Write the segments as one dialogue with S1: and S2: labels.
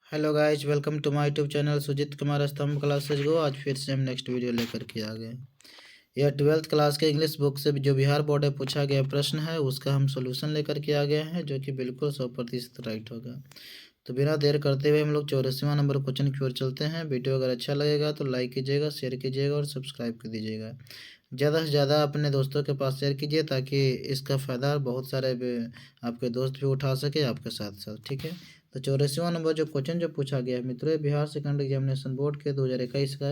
S1: Hello guys, welcome to my YouTube channel Sujeet Kumar Stambh classes गो। आज फिर से हम नेक्स्ट वीडियो लेकर के आ गए। यह 12th क्लास के इंग्लिश बुक से जो बिहार बोर्ड में पूछा गया प्रश्न है उसका हम सोल्यूशन लेकर के आ गए हैं, जो कि बिल्कुल 100% राइट होगा। तो बिना देर करते हुए हम लोग 84वां नंबर क्वेश्चन की ओर चलते हैं। वीडियो अगर अच्छा लगेगा तो लाइक कीजिएगा, शेयर कीजिएगा और सब्सक्राइब कर दीजिएगा। ज़्यादा से ज़्यादा अपने दोस्तों के पास शेयर कीजिए ताकि इसका फ़ायदा बहुत सारे आपके दोस्त भी उठा सके आपके साथ साथ। ठीक है, तो 84वां नंबर जो क्वेश्चन जो पूछा गया है मित्रों, ये बिहार सेकेंडरी एग्जामिनेशन बोर्ड के 2021 का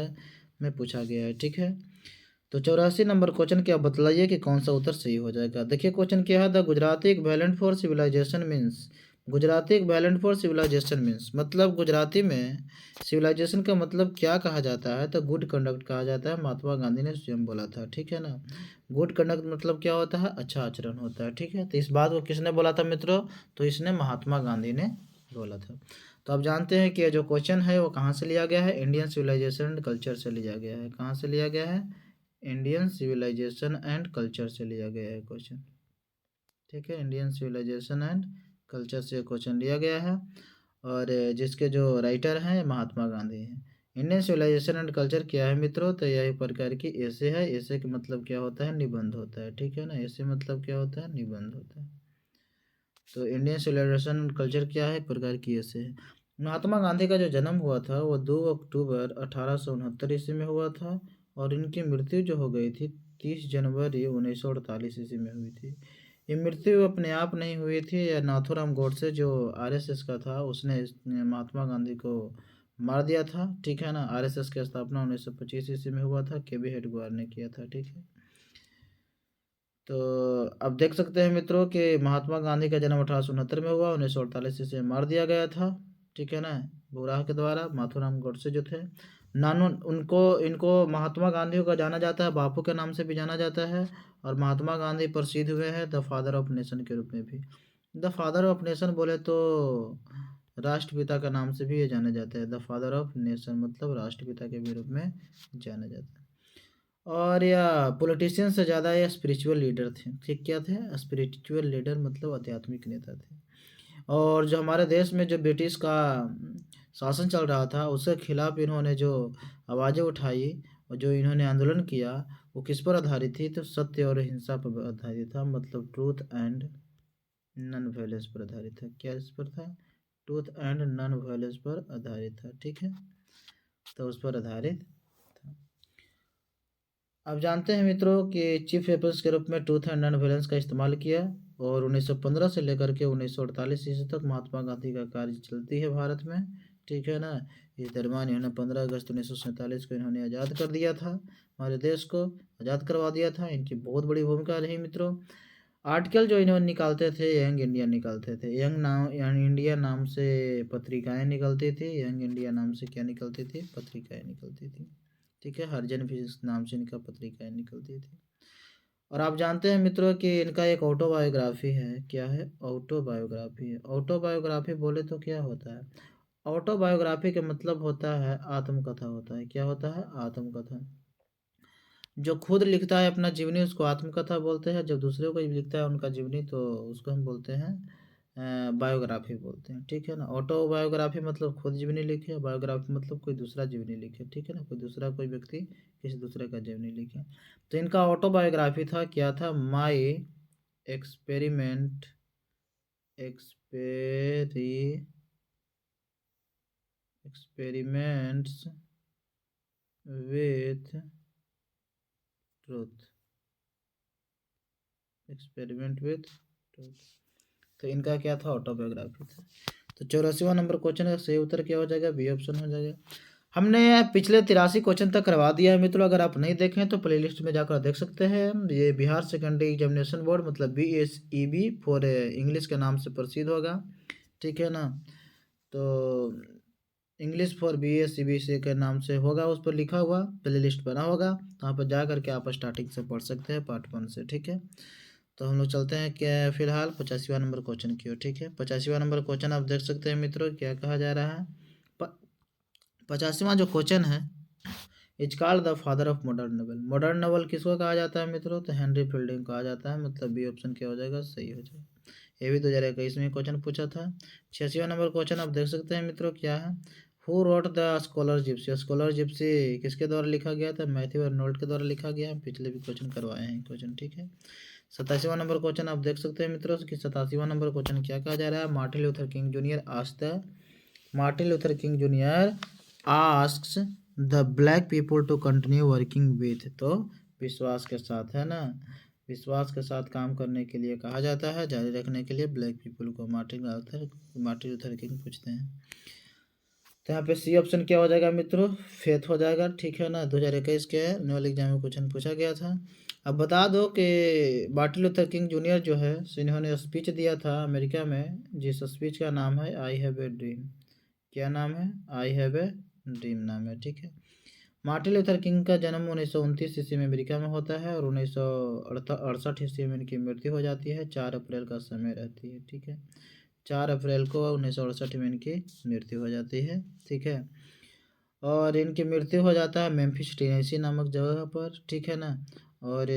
S1: में पूछा गया है। ठीक है, तो 84 नंबर क्वेश्चन क्या बतलाइए कि कौन सा उत्तर सही हो जाएगा। देखिए क्वेश्चन क्या है, the Gujarati equivalent for civilisation means. Gujarati equivalent for civilisation means मतलब गुजराती में सिविलाइजेशन का मतलब क्या कहा जाता है, तो गुड कंडक्ट कहा जाता है। महात्मा गांधी ने स्वयं बोला था। ठीक है ना, गुड कंडक्ट मतलब क्या होता है, अच्छा आचरण होता है। ठीक है, तो इस बात को किसने बोला था मित्रों, तो इसने महात्मा गांधी ने बोला था। तो अब जानते हैं कि ये जो क्वेश्चन है वो कहाँ से लिया गया है, इंडियन सिविलाइजेशन एंड कल्चर से लिया गया है। कहाँ से लिया गया है, इंडियन सिविलाइजेशन एंड कल्चर से लिया गया है क्वेश्चन। ठीक है, इंडियन सिविलाइजेशन एंड कल्चर से क्वेश्चन लिया गया है और जिसके जो राइटर हैं महात्मा गांधी हैं। इंडियन सिविलाइजेशन एंड कल्चर क्या है मित्रों, तो यह एक प्रकार की ऐसे है। ऐसे का मतलब क्या होता है, निबंध होता है। ठीक है ना, ऐसे मतलब क्या होता है, निबंध होता है। तो इंडियन सिविलाइजेशन एंड कल्चर क्या है, एक प्रकार की ऐसे है। महात्मा गांधी का जो जन्म हुआ था वो 2 अक्टूबर 1869 ईस्वी में हुआ था और इनकी मृत्यु जो हो गई थी 30 जनवरी 1948 ईस्वी में हुई थी। ये मृत्यु अपने आप नहीं हुई थी, या नाथूराम गोडसे जो आरएसएस का था उसने महात्मा गांधी को मार दिया था। ठीक है ना, आरएसएस की स्थापना 1925 ईस्वी में हुआ था, केबी हेडगेवार ने किया था। ठीक है, तो अब देख सकते हैं मित्रों कि महात्मा गांधी का जन्म 1869 में हुआ, 1948 से मार दिया गया था। ठीक है ना, बुराह के द्वारा, माथुराम गोडसे जो थे। नानू उनको इनको महात्मा गांधी को जाना जाता है, बापू के नाम से भी जाना जाता है। और महात्मा गांधी प्रसिद्ध हुए हैं द फादर ऑफ नेशन के रूप में भी। द फादर ऑफ नेशन बोले तो राष्ट्रपिता का नाम से भी ये जाने जाते हैं। द फादर ऑफ नेशन मतलब राष्ट्रपिता के भी रूप में जाना जाता है। और या पॉलिटिशियन से ज़्यादा या स्पिरिचुअल लीडर थे। ठीक, क्या थे, स्पिरिचुअल लीडर मतलब आध्यात्मिक नेता थे। और जो हमारे देश में जो ब्रिटिश का शासन चल रहा था उसके खिलाफ इन्होंने जो आवाज़ें उठाई और जो इन्होंने आंदोलन किया वो किस पर आधारित थी, तो सत्य और अहिंसा पर आधारित था। मतलब ट्रूथ एंड नॉन वायलेंस पर आधारित था। क्या इस पर था, ट्रूथ एंड नॉन वायलेंस पर आधारित था। ठीक है, तो उस पर आधारित था। अब जानते हैं मित्रों कि चीफ वेपन्स के रूप में ट्रूथ एंड नॉन वायलेंस का इस्तेमाल किया और 1915 से लेकर के 1948 ईस्वी तक महात्मा गांधी का कार्य चलती है भारत में। ठीक है ना, इस दरम्यान इन्होंने 15 अगस्त 1947 को इन्होंने आज़ाद कर दिया था, हमारे देश को आज़ाद करवा दिया था। इनकी बहुत बड़ी भूमिका रही मित्रों। आर्टिकल जो इन्होंने निकालते थे यंग इंडिया निकालते थे। यंग इंडिया नाम से पत्रिकाएं निकलती थी। यंग इंडिया नाम से क्या निकलती थी, पत्रिकाएं निकलती थी। ठीक है, हरिजन भी इस नाम से इनका पत्रिकाएं निकलती थी। और आप जानते हैं मित्रों कि इनका एक ऑटोबायोग्राफी है। क्या है, ऑटोबायोग्राफी है। ऑटोबायोग्राफी बोले तो क्या होता है, ऑटोबायोग्राफी का मतलब होता है आत्मकथा होता है। क्या होता है, आत्मकथा। जो खुद लिखता है अपना जीवनी उसको आत्मकथा बोलते हैं, जब दूसरे को लिखता है उनका जीवनी तो उसको हम बोलते हैं बायोग्राफी बोलते हैं। ठीक है ना, ऑटोबायोग्राफी मतलब खुद जीवनी लिखे, बायोग्राफी मतलब कोई दूसरा जीवनी लिखे। ठीक है ना, कोई दूसरा कोई व्यक्ति किसी दूसरे का जीवनी लिखे। तो इनका ऑटोबायोग्राफी था, क्या था, my experiment experi experiments with truth, experiment with truth. तो इनका क्या था, ऑटोबायोग्राफी था। तो 84वां नंबर क्वेश्चन का सही उत्तर क्या हो जाएगा, बी ऑप्शन हो जाएगा। हमने पिछले 83 क्वेश्चन तक करवा दिया है मित्रों। अगर आप नहीं देखें तो प्लेलिस्ट में जाकर देख सकते हैं। ये बिहार सेकेंडरी एग्जामिनेशन बोर्ड मतलब BSEB फॉर इंग्लिश के नाम से प्रसिद्ध होगा। ठीक है ना, तो इंग्लिश फॉर BSEB से के नाम से होगा, उस पर लिखा हुआ प्लेलिस्ट बना होगा, वहाँ पर जा करके आप स्टार्टिंग से पढ़ सकते हैं पार्ट 1 से। ठीक है, तो हम लोग चलते हैं क्या फिलहाल 85वां नंबर क्वेश्चन की ओर। ठीक है, 85वां नंबर क्वेश्चन आप देख सकते हैं मित्रों, क्या कहा जा रहा है। 85वां जो क्वेश्चन है, is called the father of modern novel. Modern novel किसको कहा जाता है मित्रों, तो हेनरी फील्डिंग कहा जाता है। मतलब बी ऑप्शन क्या हो जाएगा, सही हो जाएगा। ये भी 2021 में क्वेश्चन पूछा था। 86वां नंबर क्वेश्चन आप देख सकते हैं मित्रों, क्या है, who wrote the scholar Gypsy. Scholar Gypsy किसके द्वारा लिखा गया था, मैथ्यू अर्नोल्ट के द्वारा लिखा गया है। पिछले भी क्वेश्चन करवाए हैं क्वेश्चन, ठीक है। 87वां नंबर क्वेश्चन आप देख सकते हैं मित्रों कि 87वां नंबर क्वेश्चन क्या कहा जा रहा है, Martin Luther King junior Martin Luther King junior asks the black people to continue working with. तो विश्वास के साथ, है ना, विश्वास के साथ काम करने के लिए कहा जाता है, जारी रखने के लिए ब्लैक पीपल को मार्टिन लूथर किंग पूछते हैं। तो यहाँ पे सी ऑप्शन क्या हो जाएगा मित्रों, फेथ हो जाएगा, ठीक है ना। 2021 के एनुअल एग्जाम में क्वेश्चन पूछा गया था। अब बता दो कि मार्टिन लूथर किंग जूनियर जो है, इन्होंने स्पीच दिया था अमेरिका में, जिस स्पीच का नाम है आई हैव ए ड्रीम। क्या नाम है, आई हैव ए ड्रीम नाम है, ठीक है। मार्टिन लूथर किंग का जन्म 1929 ईस्वी में अमेरिका में होता है और 1968 ईस्वी में इनकी मृत्यु हो जाती है। 4 अप्रैल का समय रहती है, ठीक है। 4 अप्रैल को 1968 में इनकी मृत्यु हो जाती है, ठीक है। और इनकी मृत्यु हो जाता है मेम्फिस टेनेसी नामक जगह पर, ठीक है ना। और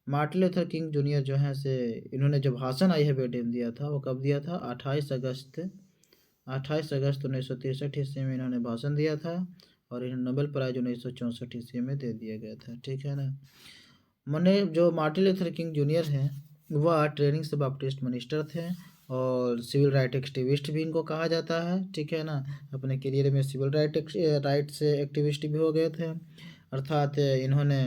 S1: मार्टिन लूथर किंग जूनियर जो है से, इन्होंने जो भाषण आई है ड्रीम दिया था वो कब दिया था, 28 अगस्त 1963 ईस्वी में इन्होंने भाषण दिया था और इन्हें नोबेल प्राइज 1964 ईस्वी में दे दिया गया था, ठीक है ना। मैंने जो मार्टिन लूथर किंग जूनियर हैं वह ट्रेनिंग से बैप्टिस्ट मिनिस्टर थे और सिविल राइट एक्टिविस्ट भी इनको कहा जाता है, ठीक है ना। अपने करियर में सिविल राइट से एक्टिविस्ट भी हो गए थे। अर्थात इन्होंने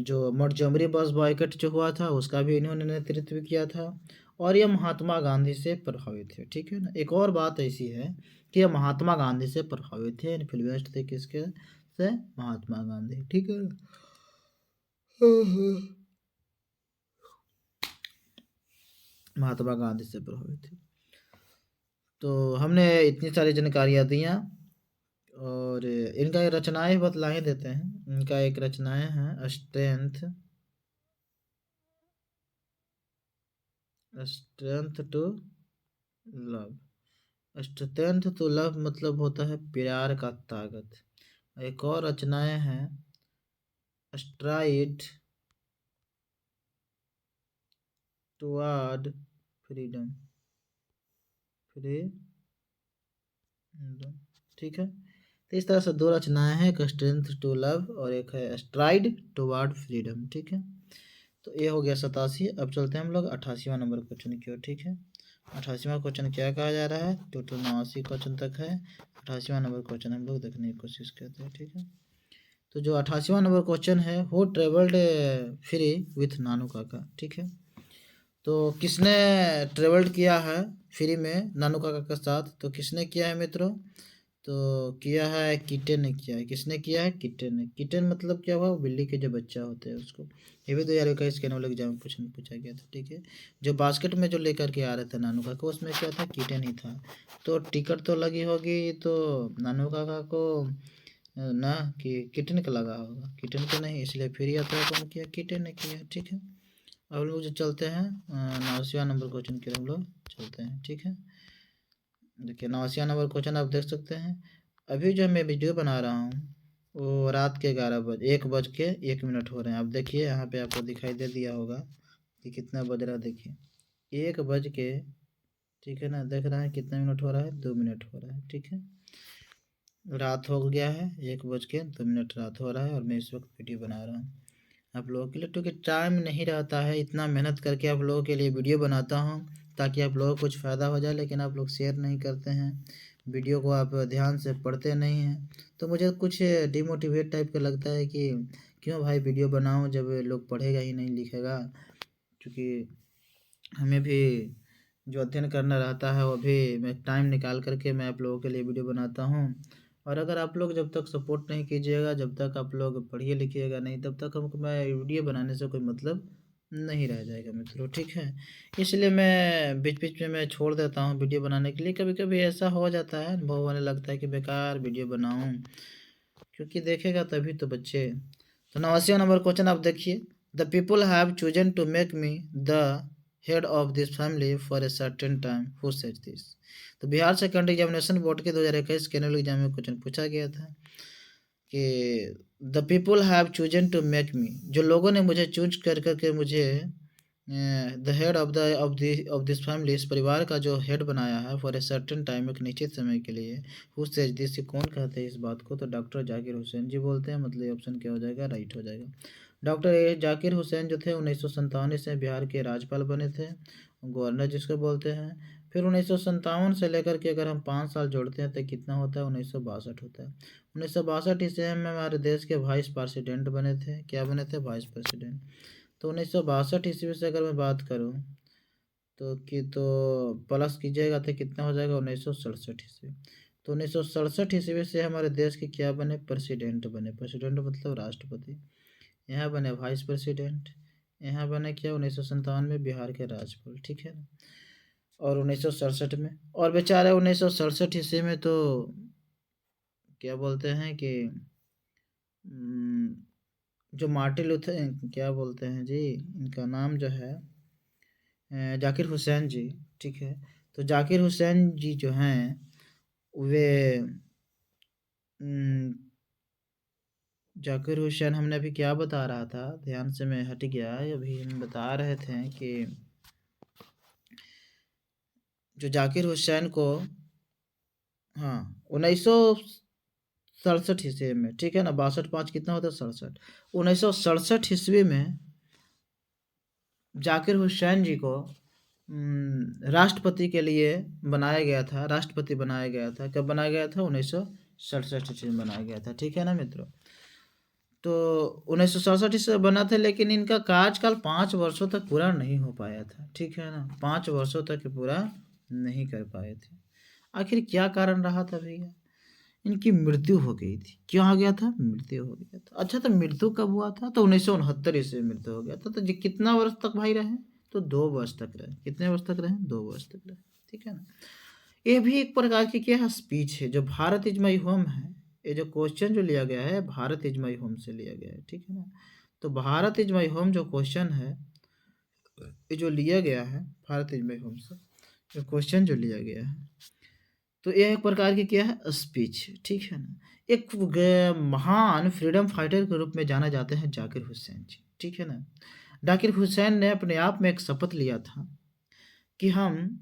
S1: जो मोंटगोमरी बस बॉयकट जो हुआ था उसका भी इन्होंने नेतृत्व किया था और ये महात्मा गांधी से प्रभावित थे, ठीक है ना। एक और बात ऐसी है कि ये महात्मा गांधी से प्रभावित थे, इन्फ्लुएंस्ड थे किसके से, महात्मा गांधी, ठीक है। महात्मा गांधी से प्रभावित थे। तो हमने इतनी सारी जानकारियाँ दियाँ और इनका एक रचनाएं बतला देते हैं। इनका एक रचनाएं हैं strength to love. Strength to love मतलब होता है प्यार का ताकत। एक और रचनाएं हैं स्ट्राइड टुवर्ड फ्रीडम, ठीक है। तो इस तरह से दो रचनाएं हैं, एक स्ट्रेंथ टू लव और एक है स्ट्राइड टुवर्ड फ्रीडम, ठीक है। तो ये हो गया 87। अब चलते हैं हम लोग 88वां नंबर क्वेश्चन की ओर, ठीक है। 88वां क्वेश्चन क्या कहा जा रहा है, टोटल 89 क्वेश्चन तक है। 88वां नंबर क्वेश्चन हम लोग देखने की कोशिश करते हैं, ठीक है। तो जो 88वां नंबर क्वेश्चन है, वो ट्रेवल्ड फ्री विथ नानू काका, ठीक है। तो किसने ट्रेवल्ड किया है फ्री में नानू काका के साथ, तो किसने किया है मित्रों, तो किया है किटन ने किया है। किसने किया है, किटन ने। किटन मतलब क्या हुआ, बिल्ली के जो बच्चा होते हैं उसको। ये भी 2021 के एनुअल एग्जाम में क्वेश्चन पूछा गया था, ठीक है। जो बास्केट में जो लेकर के आ रहे थे नानू काका, उसमें क्या था, किटन ही था। तो टिकट तो लगी होगी तो नानू काका को ना कि किटन का लगा होगा, किटन को नहीं, इसलिए फिर यात्रा कौन किया, किटन ने किया, ठीक है। अब लोग जो चलते हैं 89वां नंबर क्वेश्चन की हम लोग चलते हैं, ठीक है। देखिए 89वां नंबर क्वेश्चन आप देख सकते हैं। अभी जो मैं वीडियो बना रहा हूँ वो रात के 1:01 हो रहे हैं। आप देखिए यहाँ पे आपको दिखाई दे दिया होगा कि कितना बज रहा है, देखिए 1 बज के, ठीक है ना, देख रहे हैं कितना मिनट हो रहा है, 2 मिनट हो रहा है, ठीक है। रात हो गया है, 1:02 रात हो रहा है और मैं इस वक्त वीडियो बना रहा हूँ आप लोगों के लिए, क्योंकि टाइम नहीं रहता है। इतना मेहनत करके आप लोगों के लिए वीडियो बनाता हूँ ताकि आप लोगों को कुछ फ़ायदा हो जाए, लेकिन आप लोग शेयर नहीं करते हैं, वीडियो को आप ध्यान से पढ़ते नहीं हैं। तो मुझे कुछ डिमोटिवेट टाइप का लगता है कि क्यों भाई वीडियो बनाऊँ जब लोग पढ़ेगा ही नहीं लिखेगा। क्योंकि हमें भी जो अध्ययन करना रहता है वो भी मैं टाइम निकाल करके मैं आप लोगों के लिए वीडियो बनाता हूँ। और अगर आप लोग जब तक सपोर्ट नहीं कीजिएगा, जब तक आप लोग पढ़िए लिखिएगा नहीं, तब तक हमको मैं वीडियो बनाने से कोई मतलब नहीं रह जाएगा मित्रों, ठीक है। इसलिए मैं बीच बीच में मैं छोड़ देता हूँ वीडियो बनाने के लिए। कभी कभी ऐसा हो जाता है, अनुभव होने लगता है कि बेकार वीडियो बनाऊँ, क्योंकि देखेगा तभी तो बच्चे। तो 89वां नंबर क्वेश्चन आप देखिए, the people have chosen to make me the head of this family for a certain time, who said this. तो बिहार सेकेंडरी एग्जामिनेशन बोर्ड के 2021 के एनुअल एग्जाम में क्वेश्चन पूछा गया था कि the people have chosen to make me, जो लोगों ने मुझे चूज कर करके मुझे the head of this family, इस परिवार का जो हेड बनाया है फॉर ए सर्टेन टाइम, एक निश्चित समय के लिए। हु सेज दिस, कौन कहते हैं इस बात को? तो डॉक्टर जाकिर हुसैन जी बोलते हैं। मतलब ऑप्शन क्या हो जाएगा? राइट हो जाएगा। डॉक्टर जाकिर हुसैन जो थे 1957 से बिहार के राज्यपाल बने थे, गवर्नर जिसको बोलते हैं। फिर 1957 से लेकर के अगर हम 5 साल जोड़ते हैं तो कितना होता है? 1962 होता है। 1962 ईस्वी में हमारे देश के वाइस प्रेसिडेंट बने थे। क्या बने थे? Vice president. तो 1962 ईस्वी से अगर मैं बात करूं तो प्लस कीजिएगा तो कितना हो जाएगा? 1967 ईस्वी। तो 1967 ईस्वी से हमारे देश के क्या बने? प्रेसिडेंट बने। प्रेसिडेंट मतलब राष्ट्रपति। यहाँ बने वाइस प्रेसिडेंट। यहाँ बने क्या? 1957 में बिहार के राज्यपाल, ठीक है ना। और 1967 में, और बेचारे 1967 ईस्वी में तो क्या बोलते हैं कि जो मार्टिन लूथर, क्या बोलते हैं जी, इनका नाम जो है जाकिर हुसैन जी, ठीक है। तो जाकिर हुसैन जी जो हैं वे जाकिर हुसैन, हमने अभी क्या बता रहा था, ध्यान से मैं हट गया। अभी हम बता रहे थे कि जो जाकिर हुसैन को, हाँ, 1967 ईस्वी में, ठीक है ना। 62 5 कितना होता है? 67। 1967 ईस्वी में जाकिर हुसैन जी को राष्ट्रपति के लिए बनाया गया था। राष्ट्रपति बनाया गया था। कब बनाया गया था? 1967 ईस्वी में बनाया गया था, ठीक है ना मित्रों। तो 1967 ईस्वी से बना था, लेकिन इनका कार्यकाल 5 वर्षों तक पूरा नहीं हो पाया था, ठीक है ना। 5 वर्षों तक पूरा नहीं कर पाए थे। आखिर क्या कारण रहा था भैया? इनकी मृत्यु हो गई थी। क्यों आ गया था? मृत्यु हो गया था। अच्छा, तो मृत्यु कब हुआ था? तो 1969 ईस्वी में मृत्यु हो गया था। तो जी कितना वर्ष तक भाई रहे? तो 2 वर्ष तक रहे। कितने वर्ष तक रहे? 2 वर्ष तक रहे, ठीक है ना। ये भी एक प्रकार की क्या है? स्पीच है। जो भारत इज माई होम है, ये जो क्वेश्चन जो लिया गया है भारत इज माई होम से लिया गया है, ठीक है ना। तो भारत इज माई होम जो क्वेश्चन है, ये जो लिया गया है भारत इज माई होम से, जो क्वेश्चन जो लिया गया है, तो यह एक प्रकार की क्या है? स्पीच, ठीक है ना। एक महान फ्रीडम फाइटर के रूप में जाना जाते हैं जाकिर हुसैन जी, ठीक है ना। जाकिर हुसैन ने अपने आप में एक शपथ लिया था कि हम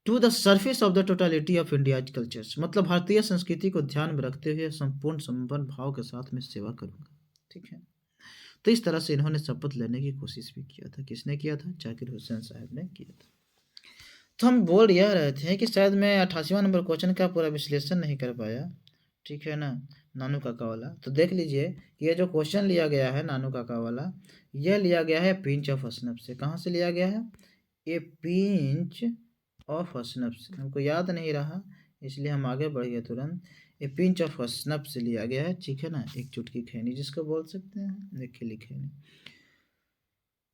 S1: to the surface of the totality of India's cultures, मतलब भारतीय संस्कृति को ध्यान में रखते हुए संपूर्ण संपन्न भाव के साथ में सेवा करूंगा, ठीक है। तो इस तरह से इन्होंने शपथ लेने की कोशिश भी किया था। किसने किया था? जाकिर हुसैन साहब ने किया था। तो हम बोल यह रहे थे कि शायद मैं 88वां नंबर क्वेश्चन का पूरा विश्लेषण नहीं कर पाया, ठीक है ना, नानू काका वाला। तो देख लीजिए, ये जो क्वेश्चन लिया गया है नानू काका वाला, यह लिया गया है पिंच ऑफ हसनफ से। कहाँ से लिया गया है? ये पिंच ऑफ हसनफ से। हमको याद नहीं रहा, इसलिए हम आगे बढ़ गए तुरंत। ये पिंच ऑफ हसनफ से लिया गया है, ठीक है ना। एक चुटकी खैनी जिसको बोल सकते हैं, एक खिली खैनी।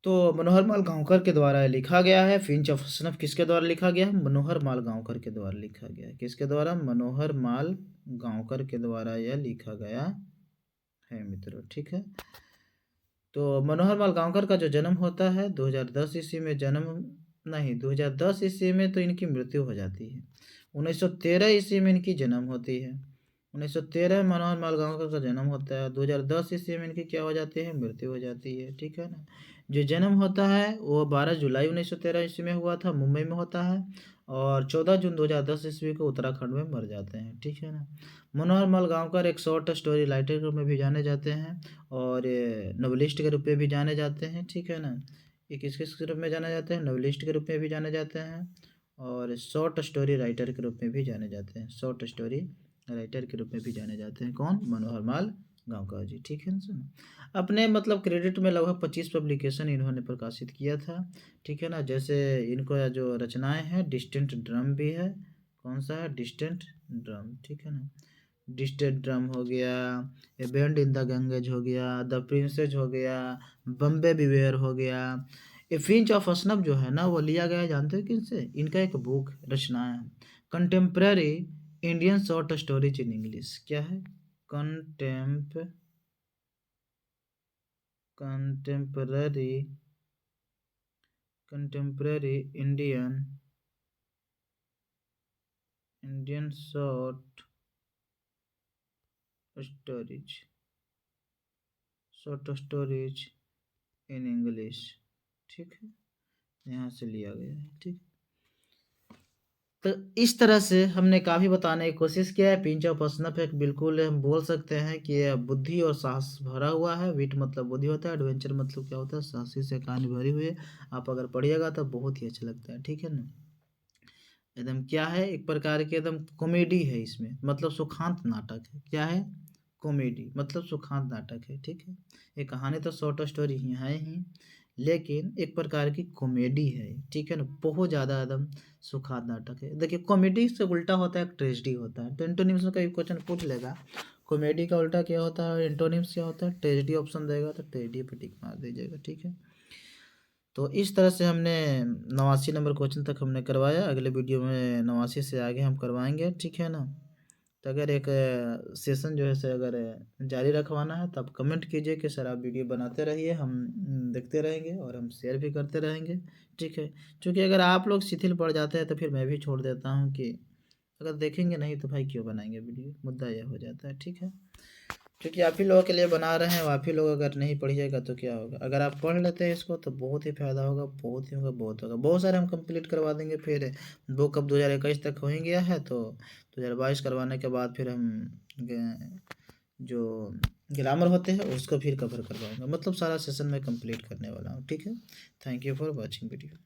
S1: तो मनोहर माल गांवकर के द्वारा लिखा गया है। फिंच ऑफ हसनफ किसके द्वारा लिखा गया है? मनोहर माल गांवकर के द्वारा लिखा गया है। किसके द्वारा? मनोहर माल गांवकर के द्वारा यह लिखा गया है मित्रों, ठीक है। तो मनोहर माल गांवकर का जो जन्म होता है 2010 ईस्वी में, जन्म नहीं, 2010 ईस्वी में तो इनकी मृत्यु हो जाती है। 1913 ईस्वी में इनकी जन्म होती है। 1913 में मनोहर माल गांवकर का जन्म होता है। 2010 ईस्वी में इनकी क्या हो जाती है? मृत्यु हो जाती है, ठीक है ना। जो जन्म होता है वो 12 जुलाई 1913 ईस्वी में हुआ था, मुंबई में होता है। और 14 जून 2010 ईस्वी को उत्तराखंड में मर जाते हैं, ठीक है ना। मनोहर माल गांवकर एक शॉर्ट स्टोरी राइटर के रूप में भी जाने जाते हैं, और नॉवेलिस्ट के रूप में भी जाने जाते हैं, ठीक है ना। ये किस किस के रूप में जाने जाते हैं? नॉवेलिस्ट के रूप में भी जाने जाते हैं, और शॉर्ट स्टोरी राइटर के रूप में भी जाने जाते हैं। शॉर्ट स्टोरी राइटर के रूप में भी जाने जाते हैं। कौन? मनोहर माल गांवकर जी, ठीक है ना सुनो। अपने मतलब क्रेडिट में लगभग 25 पब्लिकेशन इन्होंने प्रकाशित किया था, ठीक है ना। जैसे इनको जो रचनाएं हैं, डिस्टेंट ड्रम भी है। कौन सा है? डिस्टेंट ड्रम, ठीक है ना। डिस्टेंट ड्रम हो गया, A band in the Ganges हो गया, द प्रिंसेस हो गया, बम्बे बिवेयर हो गया। ये फिंच ऑफ असनफ जो है ना, वो लिया गया है, जानते हो किनसे? इनका एक बुक रचना है, contemporary Indian short stories in English. क्या है? Contemporary contemporary Indian stories short stories in English, ठीक है। यहाँ से लिया गया है, ठीक। तो इस तरह से हमने काफ़ी बताने की कोशिश किया है। पिंच ऑफ स्नफ एक बिल्कुल हम बोल सकते हैं कि यह बुद्धि और साहस भरा हुआ है। विट मतलब बुद्धि होता है, एडवेंचर मतलब क्या होता है, साहसी से कहानी भरी हुई है। आप अगर पढ़िएगा तो बहुत ही अच्छा लगता है, ठीक है ना। एकदम क्या है, एक प्रकार के एकदम कॉमेडी है इसमें, मतलब सुखांत नाटक है। क्या है, कॉमेडी मतलब सुखांत नाटक है, ठीक है। ये कहानी तो शॉर्ट स्टोरी ही है ही, लेकिन एक प्रकार की कॉमेडी है, ठीक है ना। बहुत ज़्यादा एकदम सुखांत नाटक है। देखिए कॉमेडी से उल्टा होता है एक ट्रेजेडी होता है, तो एंटोनिम्स में कई क्वेश्चन पूछ लेगा। कॉमेडी का उल्टा क्या होता है, एंटोनिम्स क्या होता है, ट्रेजेडी ऑप्शन देगा तो ट्रेजेडी पे टिक मार दीजिएगा, ठीक है। तो इस तरह से हमने 89 नंबर क्वेश्चन तक हमने करवाया। अगले वीडियो में 89 से आगे हम करवाएंगे, ठीक है ना। तो अगर एक सेशन जो है सर अगर जारी रखवाना है तो आप कमेंट कीजिए कि सर आप वीडियो बनाते रहिए, हम देखते रहेंगे और हम शेयर भी करते रहेंगे, ठीक है। क्योंकि अगर आप लोग शिथिल पड़ जाते हैं तो फिर मैं भी छोड़ देता हूँ कि अगर देखेंगे नहीं तो भाई क्यों बनाएंगे वीडियो, मुद्दा यह हो जाता है, ठीक है। क्योंकि आप ही लोगों के लिए बना रहे हैं, आप ही लोग अगर नहीं पढ़िएगा तो क्या होगा। अगर आप पढ़ लेते हैं इसको तो बहुत ही फ़ायदा होगा, बहुत ही होगा, बहुत होगा। बहुत सारे हम कंप्लीट करवा देंगे। फिर बुक अब 2021 तक हो ही गया है, तो 2022 करवाने के बाद फिर हम जो ग्रामर होते हैं उसको फिर कवर करवाऊंगा। मतलब सारा सेशन मैं कंप्लीट करने वाला हूँ, ठीक है। Thank you for watching video.